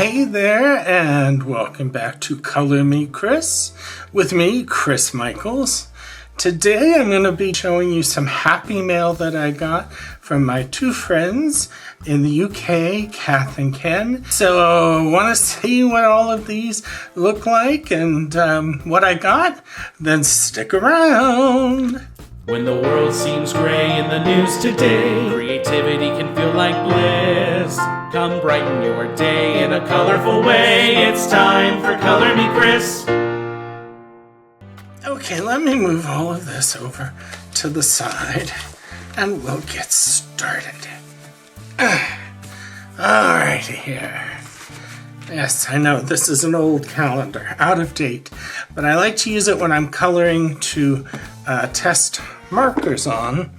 Hey there, and welcome back to Color Me Kris with me, Kris Michaels. Today I'm going to be showing you some happy mail that I got from my two friends in the UK, Kath and Ken. So want to see what all of these look like and what I got? Then stick around. When the world seems gray in the news today, creativity can feel like bliss. Come brighten your day in a colorful way. It's time for Color Me Kris. Okay, let me move all of this over to the side and we'll get started. Alright here. Yes, I know this is an old calendar, out of date, but I like to use it when I'm coloring to test markers on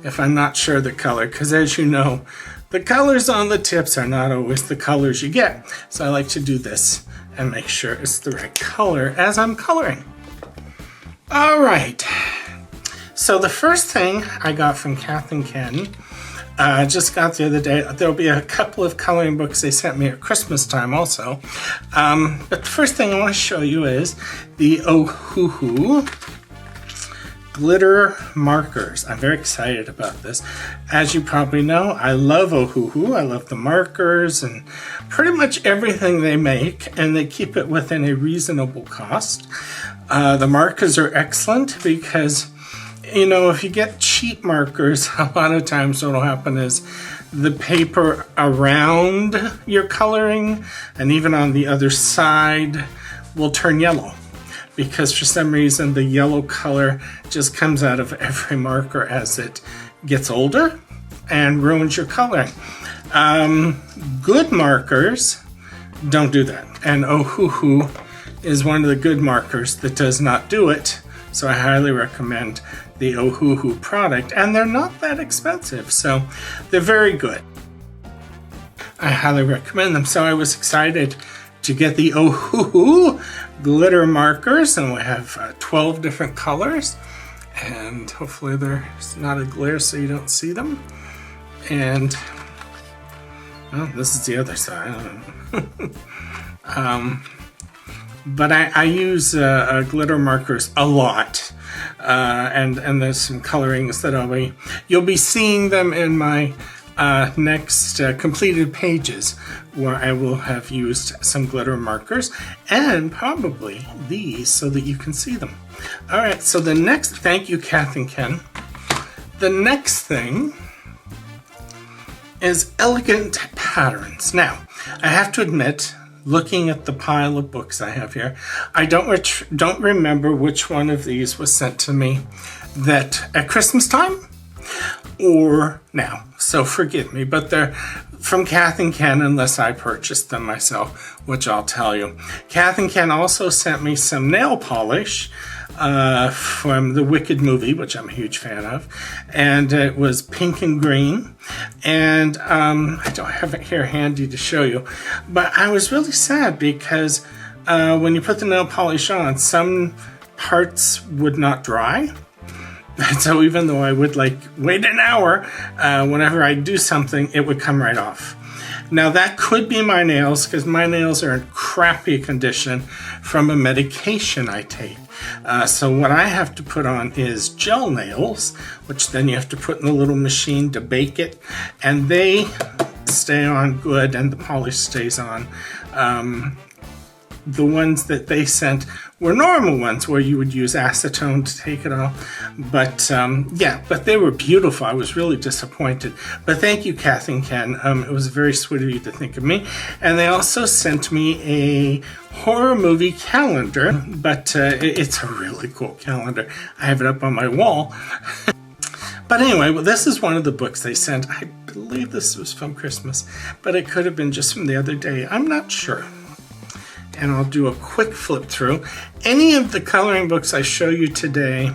if I'm not sure the color, because as you know, the colors on the tips are not always the colors you get. So I like to do this and make sure it's the right color as I'm coloring. All right, so the first thing I got from Kath and Ken, just got the other day. There'll be a couple of coloring books they sent me at Christmas time also. But the first thing I want to show you is the Ohuhu glitter markers. I'm very excited about this. As you probably know, I love Ohuhu. I love the markers and pretty much everything they make, and they keep it within a reasonable cost. The markers are excellent because, you know, if you get cheap markers, a lot of times what will happen is the paper around your coloring and even on the other side will turn yellow, because for some reason the yellow color just comes out of every marker as it gets older and ruins your coloring. Good markers don't do that, and Ohuhu is one of the good markers that does not do it. So I highly recommend the Ohuhu product, and they're not that expensive, so they're very good. I highly recommend them. So I was excited to get the Ohuhu glitter markers, and we have 12 different colors, and hopefully there's not a glare so you don't see them. And well, this is the other side. But I use glitter markers a lot, and there's some colorings that you'll be seeing them in my next completed pages, where I will have used some glitter markers and probably these so that you can see them. All right, so the next, thank you, Kath and Ken. The next thing is elegant patterns. Now, I have to admit, looking at the pile of books I have here, I don't remember which one of these was sent to me that at Christmas time or now, so forgive me, but they're from Kath and Ken unless I purchased them myself, which I'll tell you. Kath and Ken also sent me some nail polish from the Wicked movie, which I'm a huge fan of, and it was pink and green, and I don't have it here handy to show you, but I was really sad because when you put the nail polish on, some parts would not dry. And so even though I would wait an hour, whenever I do something, it would come right off. Now that could be my nails, because my nails are in crappy condition from a medication I take. So what I have to put on is gel nails, which then you have to put in the little machine to bake it, and they stay on good and the polish stays on. The ones that they sent were normal ones where you would use acetone to take it off. But yeah, but they were beautiful. I was really disappointed. But thank you, Kath and Ken. It was very sweet of you to think of me. And they also sent me a horror movie calendar, but it's a really cool calendar. I have it up on my wall. But anyway, well, this is one of the books they sent. I believe this was from Christmas, but it could have been just from the other day. I'm not sure. And I'll do a quick flip through. Any of the coloring books I show you today,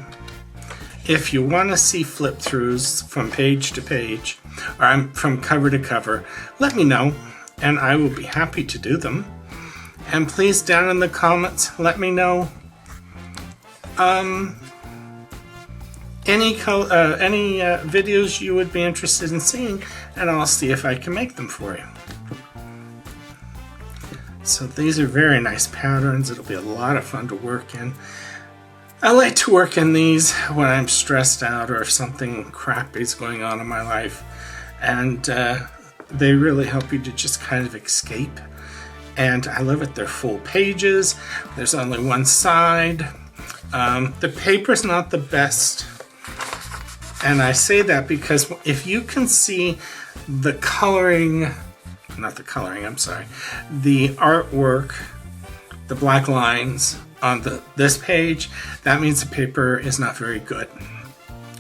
if you want to see flip throughs from page to page, or from cover to cover, let me know, and I will be happy to do them. And please, down in the comments, let me know any videos you would be interested in seeing, and I'll see if I can make them for you. So these are very nice patterns. It'll be a lot of fun to work in. I like to work in these when I'm stressed out or if something crappy is going on in my life. And they really help you to just kind of escape. And I love it. They're full pages. There's only one side. The paper's not the best. And I say that because if you can see the coloring, not the coloring, I'm sorry, the artwork, the black lines on this page, that means the paper is not very good.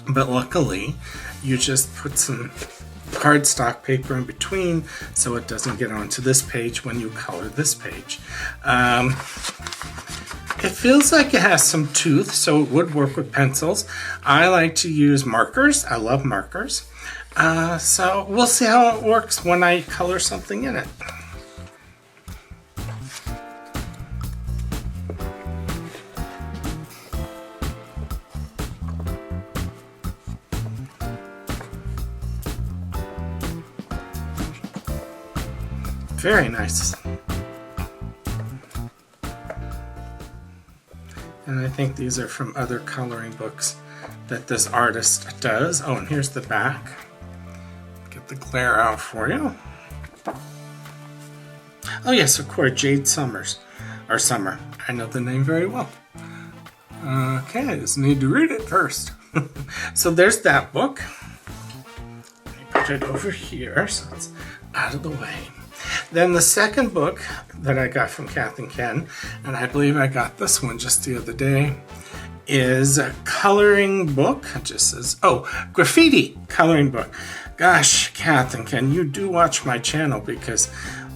But luckily, you just put some cardstock paper in between so it doesn't get onto this page when you color this page. It feels like it has some tooth, so it would work with pencils. I like to use markers. I love markers. So we'll see how it works when I color something in it. Very nice. And I think these are from other coloring books that this artist does. Oh, and here's the back. Get the glare out for you. Oh yes, of course, Jade Summers. Or Summer. I know the name very well. Okay, I just need to read it first. So there's that book. Let me put it over here so it's out of the way. Then the second book that I got from Kath and Ken, and I believe I got this one just the other day, is a coloring book. It just says, oh, graffiti coloring book. Gosh, Kath and Ken, you do watch my channel because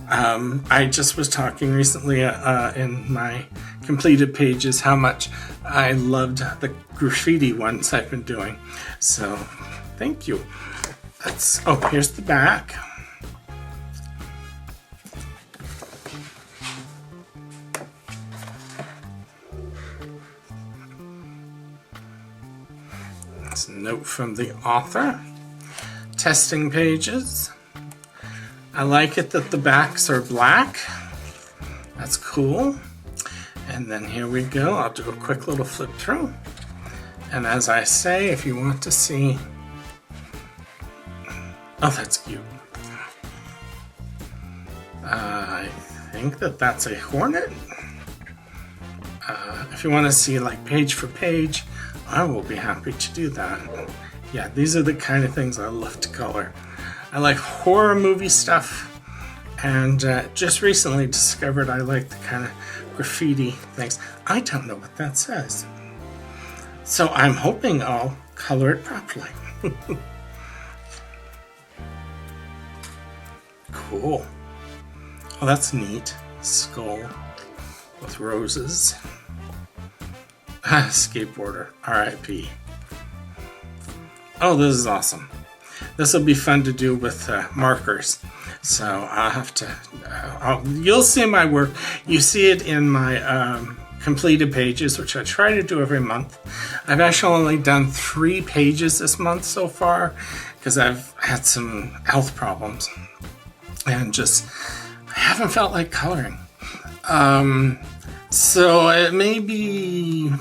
I just was talking recently in my completed pages how much I loved the graffiti ones I've been doing. So, thank you. Oh, here's the back. That's a note from the author. Testing pages. I like it that the backs are black. That's cool. And then here we go. I'll do a quick little flip through. And as I say, if you want to see... Oh, that's cute. I think that's a hornet. If you want to see like page for page, I will be happy to do that. Yeah, these are the kind of things I love to color. I like horror movie stuff, and just recently discovered I like the kind of graffiti things. I don't know what that says. So I'm hoping I'll color it properly. Cool. Oh, that's neat. Skull with roses. Skateboarder, R.I.P. Oh, this is awesome. This will be fun to do with markers. So I'll have to, you'll see my work. You see it in my completed pages, which I try to do every month. I've actually only done 3 pages this month so far because I've had some health problems and just haven't felt like coloring. So it may be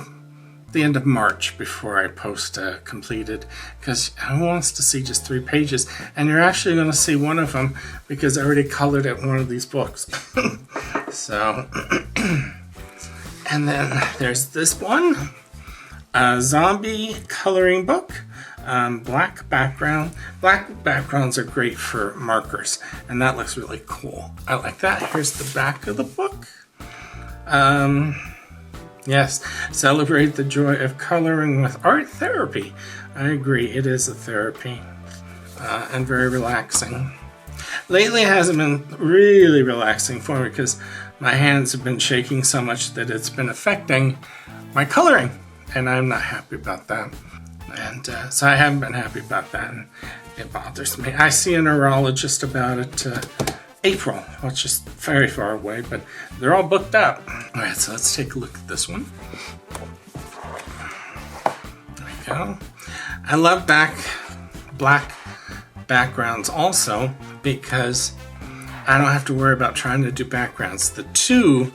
the end of March before I post completed, because who wants to see just 3 pages? And you're actually going to see one of them because I already colored it in one of these books. So, and then there's this one, a zombie coloring book, black background. Black backgrounds are great for markers, and that looks really cool. I like that. Here's the back of the book. Yes, celebrate the joy of coloring with art therapy. I agree, it is a therapy and very relaxing. Lately it hasn't been really relaxing for me because my hands have been shaking so much that it's been affecting my coloring, and I'm not happy about that. And so I haven't been happy about that, and it bothers me. I see a neurologist about it April, which is very far away, but they're all booked up. All right, so let's take a look at this one. There we go. I love black backgrounds also because I don't have to worry about trying to do backgrounds. The two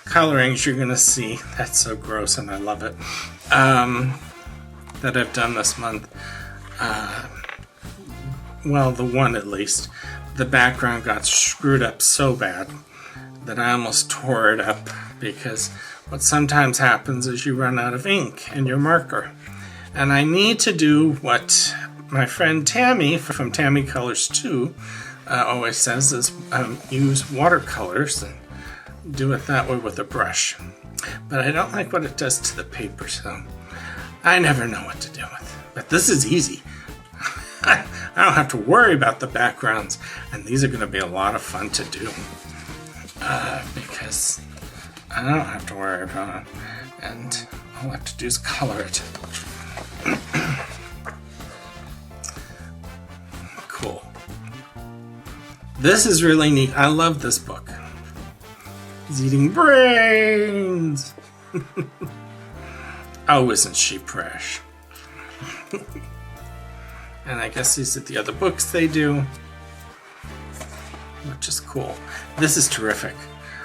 colorings you're gonna see, that's so gross and I love it, that I've done this month, well, the one at least, the background got screwed up so bad that I almost tore it up, because what sometimes happens is you run out of ink in your marker. And I need to do what my friend Tammy from Tammy Colors 2 always says, is use watercolors and do it that way with a brush. But I don't like what it does to the paper, so I never know what to do with it. But this is easy. I don't have to worry about the backgrounds, and these are going to be a lot of fun to do, because I don't have to worry about it, and all I have to do is color it. Cool. This is really neat. I love this book. He's eating brains. Oh, isn't she fresh? And I guess these are the other books they do, which is cool. This is terrific.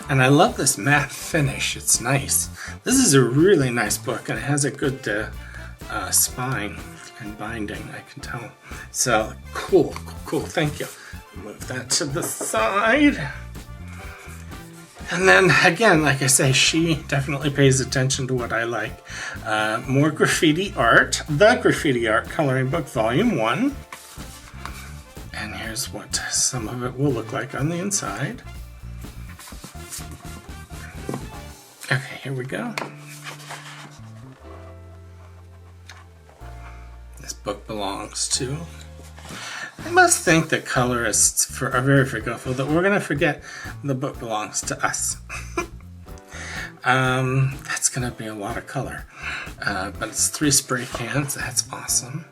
And I love this matte finish. It's nice. This is a really nice book, and it has a good spine and binding, I can tell. So, cool. Thank you. Move that to the side. And then, again, like I say, she definitely pays attention to what I like. More graffiti art. The Graffiti Art Coloring Book, Volume 1. And here's what some of it will look like on the inside. Okay, here we go. This book belongs to... I must think that colorists are very forgetful that we're going to forget the book belongs to us. That's going to be a lot of color. But it's 3 spray cans. That's awesome.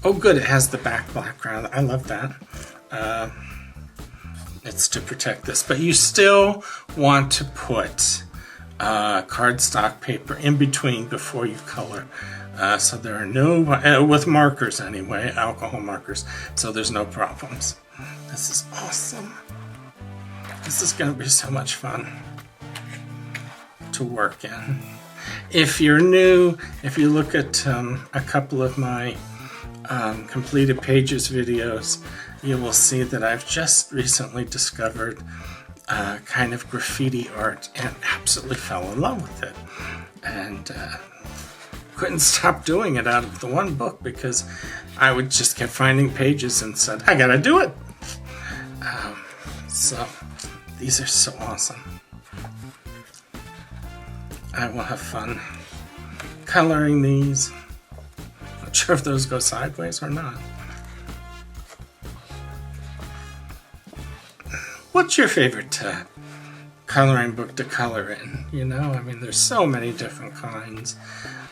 Oh, good. It has the background. I love that. It's to protect this. But you still want to put cardstock paper in between before you color. So there are no, with markers anyway, alcohol markers, so there's no problems. This is awesome. This is going to be so much fun to work in. If you're new, if you look at a couple of my completed pages videos, you will see that I've just recently discovered kind of graffiti art and absolutely fell in love with it. And couldn't stop doing it out of the one book, because I would just keep finding pages and said, I gotta do it. So these are so awesome. I will have fun coloring these. Not sure if those go sideways or not. What's your favorite coloring book to color in? You know, I mean, there's so many different kinds.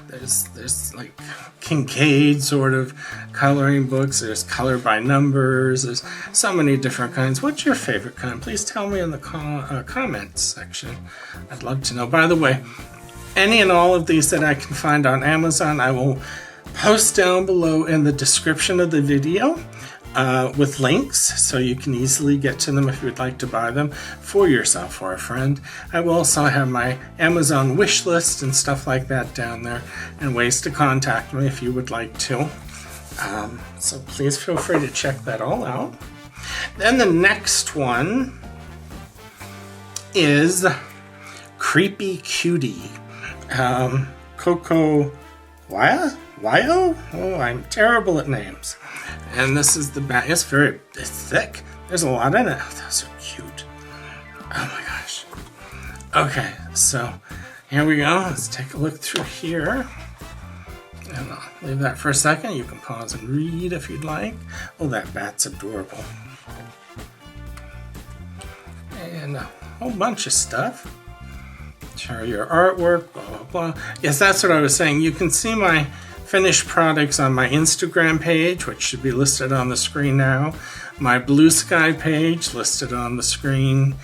There's like Kincaid sort of coloring books. There's color by numbers. There's so many different kinds. What's your favorite kind? Please tell me in the comments section. I'd love to know. By the way, any and all of these that I can find on Amazon, I will post down below in the description of the video. With links, so you can easily get to them if you'd like to buy them for yourself or a friend. I will also have my Amazon wish list and stuff like that down there, and ways to contact me if you would like to. So please feel free to check that all out. Then the next one is Creepy Cutie. Coco Wyo? Oh, I'm terrible at names. And this is the back. It's thick. There's a lot in it. Oh, those are cute. Oh my gosh. Okay, so here we go. Let's take a look through here. And I'll leave that for a second. You can pause and read if you'd like. Oh, that bat's adorable. And a whole bunch of stuff. Share your artwork, blah, blah, blah. Yes, that's what I was saying. You can see my finished products on my Instagram page, which should be listed on the screen now. My Blue Sky page listed on the screen.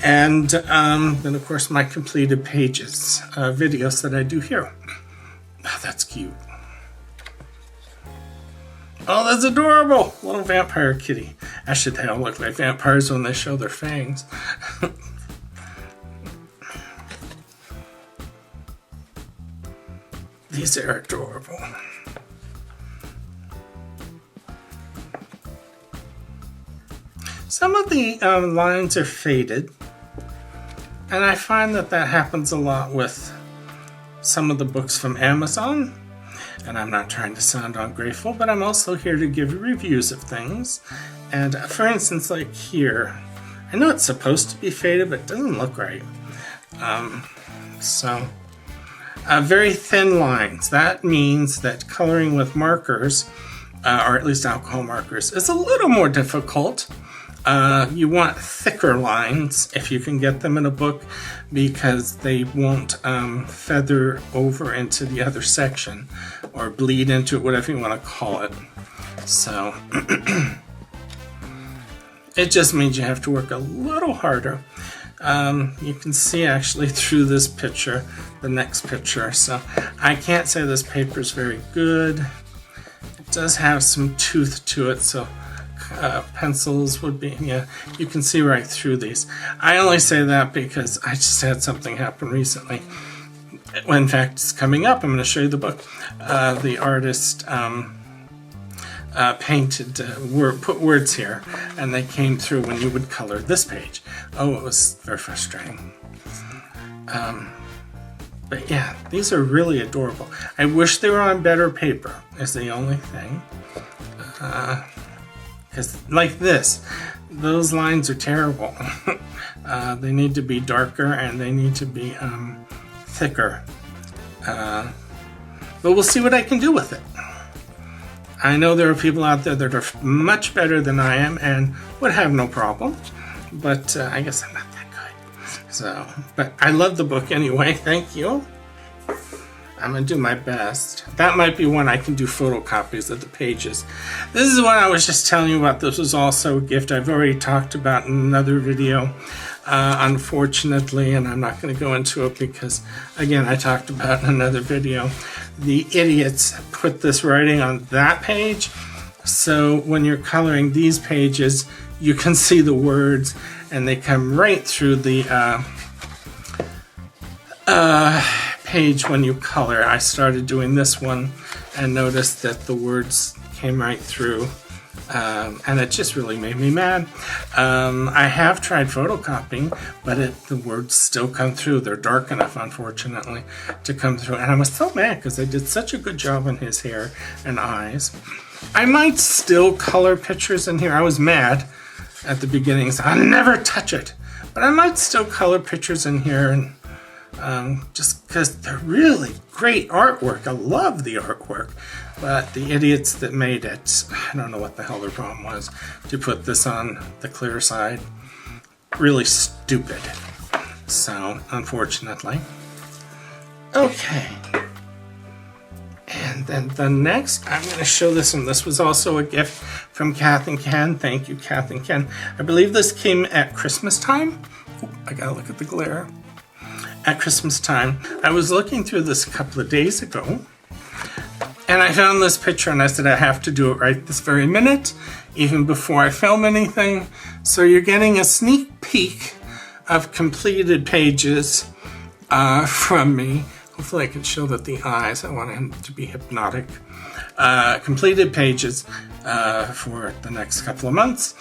And then, of course, my completed pages, videos that I do here. Oh, that's cute. Oh, that's adorable. Little vampire kitty. Actually, they all look like vampires when they show their fangs. These are adorable. Some of the lines are faded, and I find that happens a lot with some of the books from Amazon. And I'm not trying to sound ungrateful, but I'm also here to give reviews of things. And for instance, like here, I know it's supposed to be faded, but it doesn't look right. Very thin lines. That means that coloring with markers, or at least alcohol markers, is a little more difficult. You want thicker lines if you can get them in a book, because they won't feather over into the other section or bleed into it, whatever you want to call it. So it just means you have to work a little harder. You can see actually through this picture, the next picture. So I can't say this paper is very good. It does have some tooth to it, so pencils would be, yeah, you can see right through these. I only say that because I just had something happen recently. Well, in fact, it's coming up. I'm going to show you the book. The artist painted, put words here, and they came through when you would color this page. Oh, it was very frustrating. But yeah, these are really adorable. I wish they were on better paper, is the only thing. Because like this, those lines are terrible. They need to be darker, and they need to be thicker. But we'll see what I can do with it. I know there are people out there that are much better than I am and would have no problem. But I guess I'm not that good. So, but I love the book anyway. Thank you. I'm going to do my best. That might be one I can do photocopies of the pages. This is what I was just telling you about. This was also a gift I've already talked about in another video, unfortunately, and I'm not going to go into it because, again, I talked about in another video. The idiots put this writing on that page, so when you're coloring these pages, you can see the words, and they come right through the page when you color. I started doing this one and noticed that the words came right through, and it just really made me mad. I have tried photocopying, but the words still come through. They're dark enough, unfortunately, to come through, and I was so mad because I did such a good job on his hair and eyes. I might still color pictures in here. I was mad at the beginning, so I'll never touch it, but I might still color pictures in here, and just because they're really great artwork. I love the artwork, but the idiots that made it, I don't know what the hell their problem was, to put this on the clear side. Really stupid. So, unfortunately. Okay. And then the next, I'm going to show this one. This was also a gift from Kath and Ken. Thank you, Kath and Ken. I believe this came at Christmas time. Ooh, I gotta look at the glare. At Christmas time. I was looking through this a couple of days ago, and I found this picture, and I said I have to do it right this very minute, even before I film anything. So you're getting a sneak peek of completed pages from me. Hopefully I can show that the eyes, I want him to be hypnotic. Completed pages for the next couple of months.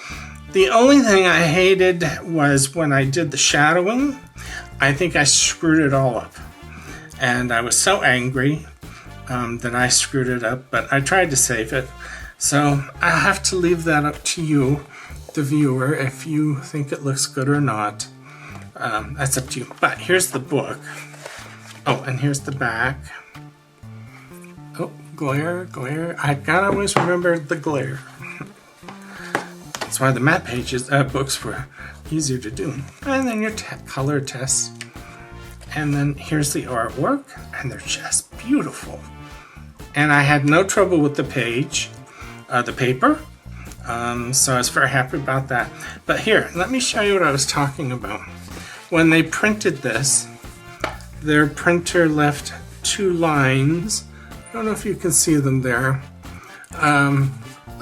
The only thing I hated was when I did the shadowing. I think I screwed it all up. And I was so angry that I screwed it up, but I tried to save it. So I have to leave that up to you, the viewer, if you think it looks good or not. That's up to you. But here's the book. Oh, and here's the back. Oh, glare. I gotta always remember the glare. That's why the matte pages, books were easier to do. And then your color tests. And then here's the artwork, and they're just beautiful. And I had no trouble with the page, the paper. So I was very happy about that. But here, let me show you what I was talking about. When they printed this, their printer left 2 lines. I don't know if you can see them there.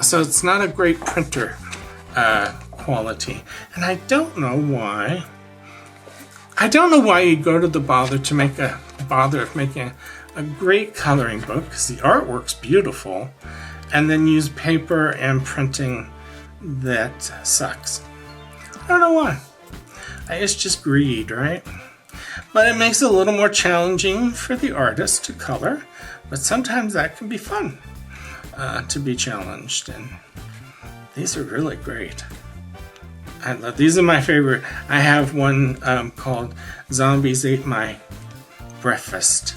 So it's not a great printer. quality. And I don't know why. I don't know why you go to the bother of making a great coloring book, because the artwork's beautiful, and then use paper and printing that sucks. I don't know why. It's just greed, right? But it makes it a little more challenging for the artist to color, but sometimes that can be fun to be challenged, and these are really great. I love these. Are my favorite. I have one called Zombies Ate My Breakfast.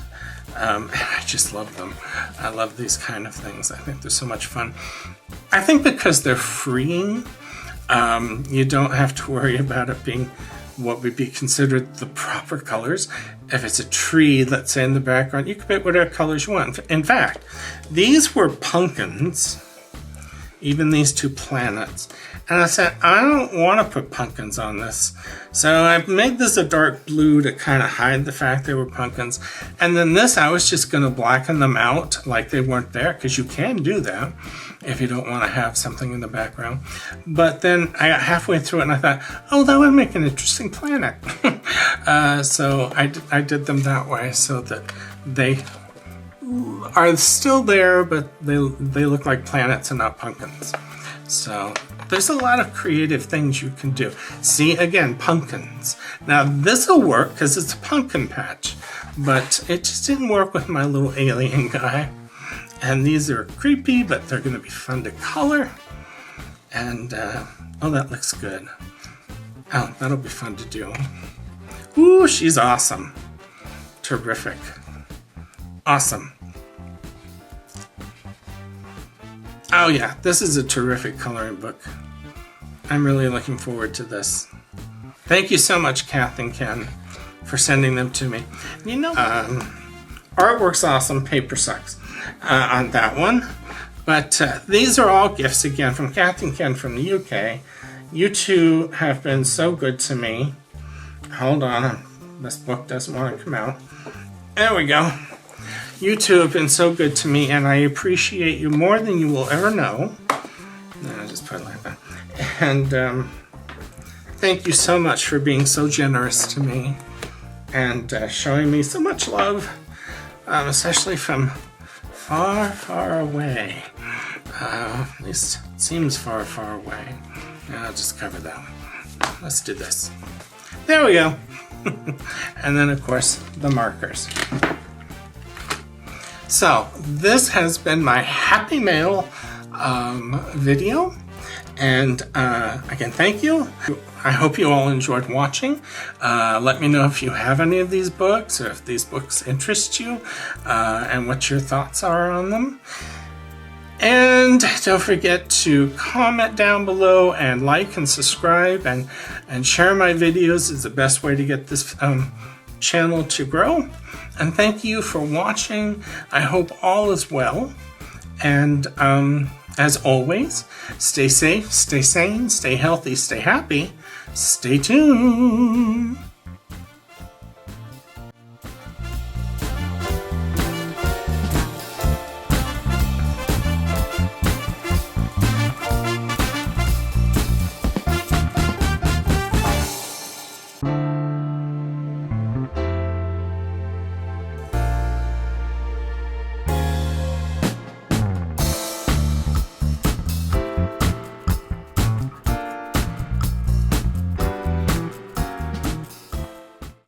And I just love them. I love these kind of things. I think they're so much fun. I think because they're freeing, you don't have to worry about it being what would be considered the proper colors. If it's a tree, let's say in the background, you can pick whatever colors you want. In fact, these were pumpkins, even these two planets. And I said, I don't want to put pumpkins on this. So I made this a dark blue to kind of hide the fact they were pumpkins. And then this, I was just going to blacken them out like they weren't there, because you can do that if you don't want to have something in the background. But then I got halfway through it and I thought, oh, that would make an interesting planet. So I did them that way so that they are still there, but they look like planets and not pumpkins. So there's a lot of creative things you can do. See, again, pumpkins. Now this will work because it's a pumpkin patch, but it just didn't work with my little alien guy. And these are creepy, but they're going to be fun to color. And, oh, that looks good. Oh, that'll be fun to do. Ooh, she's awesome. Terrific. Awesome. Oh yeah, this is a terrific coloring book. I'm really looking forward to this. Thank you so much, Kath and Ken, for sending them to me. You know, artwork's awesome, paper sucks on that one. But these are all gifts, again, from Kath and Ken from the UK. You two have been so good to me. Hold on, this book doesn't want to come out. There we go. You two have been so good to me, and I appreciate you more than you will ever know. I'll just put it like that. And thank you so much for being so generous to me and showing me so much love, especially from far, far away. At least it seems far, far away. I'll just cover that one. Let's do this. There we go. And then, of course, the markers. So this has been my Happy Mail video, and again, thank you. I hope you all enjoyed watching. Let me know if you have any of these books, or if these books interest you, and what your thoughts are on them. And don't forget to comment down below and like and subscribe and share my videos. Is the best way to get this channel to grow. And thank you for watching. I hope all is well. And as always, stay safe, stay sane, stay healthy, stay happy. Stay tuned.